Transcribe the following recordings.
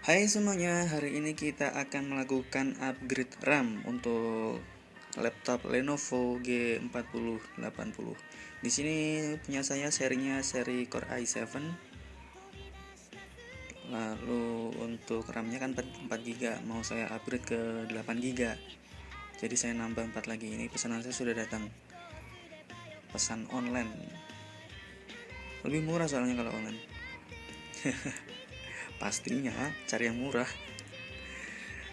Hai semuanya, hari ini kita akan melakukan upgrade RAM untuk laptop Lenovo G4080. Di sini punya saya serinya seri Core i7. Lalu untuk RAM-nya kan 4 GB, mau saya upgrade ke 8 GB. Jadi saya nambah 4 lagi. Ini pesanan saya sudah datang. Pesan online. Lebih murah soalnya kalau online. Pastinya cari yang murah.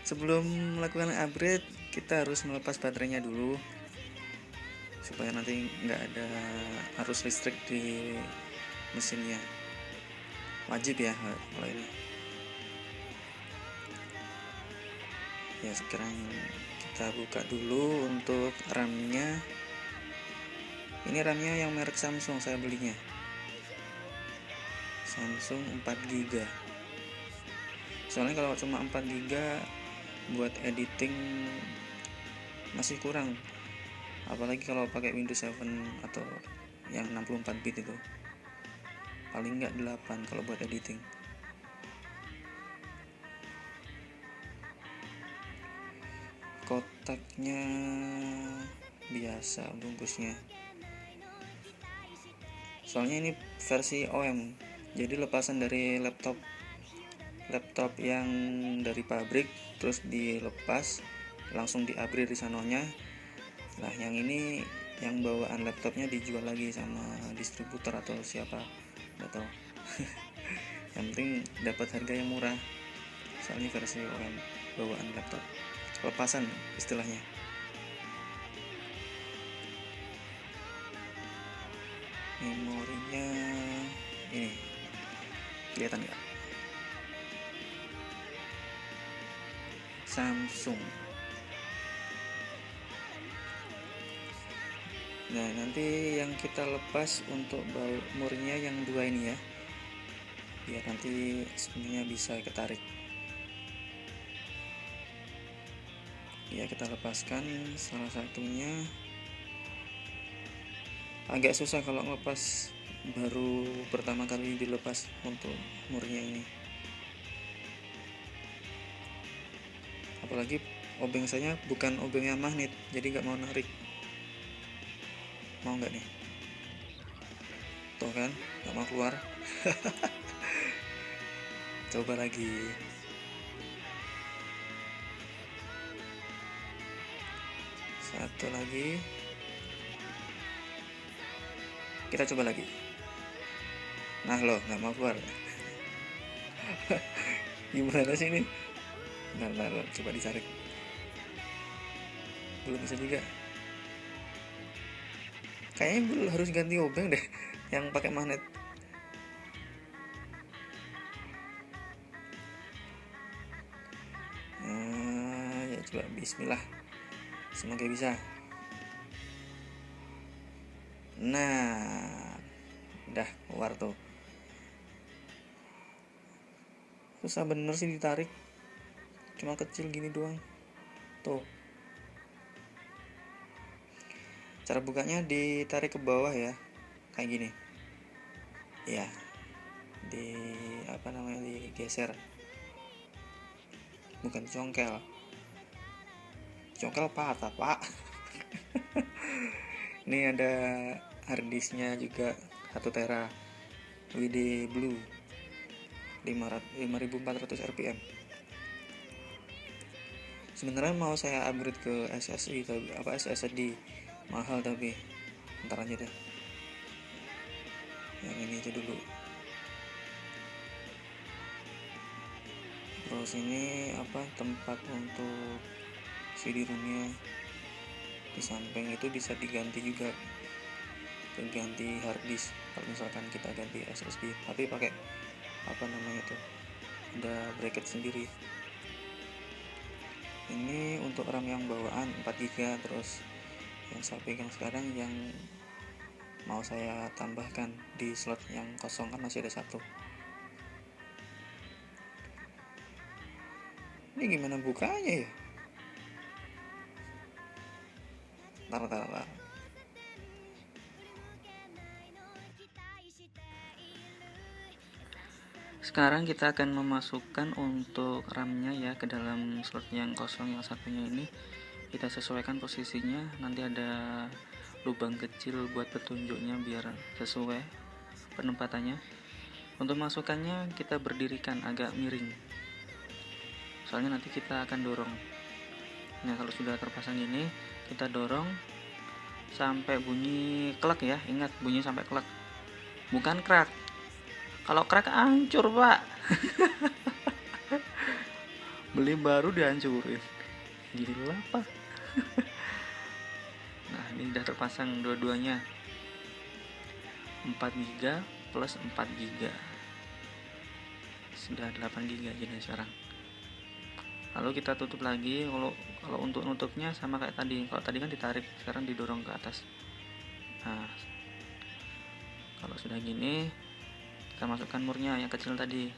Sebelum melakukan upgrade, kita harus melepas baterainya dulu supaya nanti nggak ada arus listrik di mesinnya. Wajib ya kalau ini. Ya sekarang kita buka dulu untuk RAM-nya. Ini RAM-nya yang merek Samsung saya belinya. Samsung 4 GB. Soalnya kalau cuma 4 GB buat editing masih kurang. Apalagi kalau pakai Windows 7 atau yang 64 bit itu. Paling nggak 8 kalau buat editing. Kotaknya biasa bungkusnya. Soalnya ini versi OM. Jadi lepasan dari laptop yang dari pabrik terus dilepas langsung di-upgrade di sanonya. Nah, yang ini yang bawaan laptopnya dijual lagi sama distributor atau siapa, nggak tahu. Yang penting dapat harga yang murah. Soalnya versi OM bawaan laptop. Lepasan istilahnya. Memorinya ini kelihatan nggak? Samsung. Nah, nanti yang kita lepas untuk murnya yang dua ini ya, biar nanti semuanya bisa ketarik. Ya, kita lepaskan salah satunya. Agak susah kalau ngelepas baru pertama kali dilepas untuk murnya ini. Apalagi obeng saya bukan obeng yang magnet, jadi nggak mau narik. Mau nggak nih? Tuh kan, nggak mau keluar. Coba lagi. Satu lagi. Kita coba lagi. Nah loh, nggak mau keluar. Gimana sih ini? Nah, coba ditarik. Belum bisa juga. Kayaknya belum, harus ganti obeng deh yang pakai magnet. Ya coba bismillah. Semoga bisa. Nah, udah keluar tuh. Susah bener sih ditarik. Cuma kecil gini doang. Tuh. Cara bukanya ditarik ke bawah ya. Kayak gini. Ya. Di digeser. Bukan congkel. Congkel patah, Pak. Ini ada harddisknya juga 1 tera WD Blue 5400 rpm. Sebenarnya mau saya upgrade ke SSD SSD mahal, tapi ntar aja deh. Yang ini aja dulu. Terus ini tempat untuk CD-ROM-nya. Di samping itu bisa diganti juga, ganti harddisk kalau misalkan kita ganti SSD, tapi pakai ada bracket sendiri. Ini untuk RAM yang bawaan 4 GB. Terus yang saya pegang sekarang yang mau saya tambahkan di slot yang kosong kan masih ada 1. Ini gimana bukanya ya? Tar. Sekarang kita akan memasukkan untuk RAM-nya ya ke dalam slot yang kosong yang satunya ini. Kita sesuaikan posisinya, nanti ada lubang kecil buat petunjuknya biar sesuai penempatannya. Untuk masukannya kita berdirikan agak miring, soalnya nanti kita akan dorong. Nah, kalau sudah terpasang ini, kita dorong sampai bunyi klek ya. Ingat, bunyi sampai klek, bukan crack. Kalau crack hancur, Pak. Beli baru dihancurin, gila Pak. Nah, ini udah terpasang dua-duanya, 4 GB plus 4 GB, sudah 8 GB jadi sekarang. Lalu kita tutup lagi. Kalau untuk nutupnya sama kayak tadi. Kalau tadi kan ditarik, sekarang didorong ke atas. Nah, kalau sudah gini, kita masukkan murnya yang kecil tadi.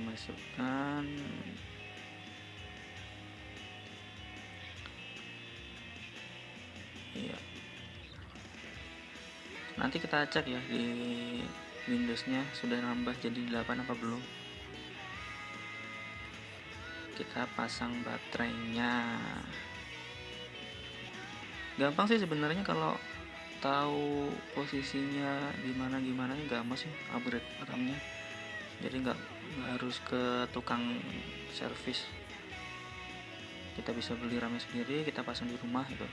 Masukkan. Iya. Nanti kita cek ya di Windowsnya sudah nambah jadi 8 apa belum. Kita pasang baterainya. Gampang sih sebenarnya kalau tahu posisinya gimana gampang sih upgrade RAM-nya. Jadi nggak harus ke tukang servis. Kita bisa beli RAM-nya sendiri, kita pasang di rumah itu.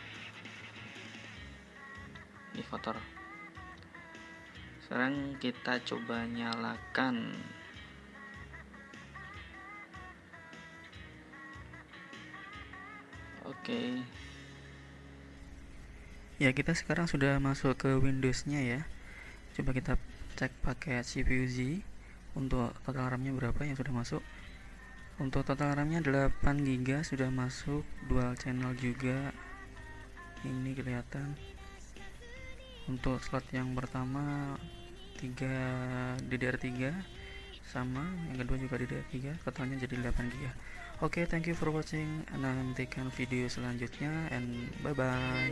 Ini kotor. Sekarang kita coba nyalakan. Oke. Ya, kita sekarang sudah masuk ke Windows-nya ya. Coba kita cek pakai CPU Z. Untuk total RAM-nya berapa yang sudah masuk. Untuk total RAM-nya 8 GB sudah masuk, dual channel juga. Ini kelihatan. Untuk slot yang pertama 3 DDR3 sama, yang kedua juga DDR3, totalnya jadi 8 GB. Oke, thank you for watching. Nantikan video selanjutnya and bye bye.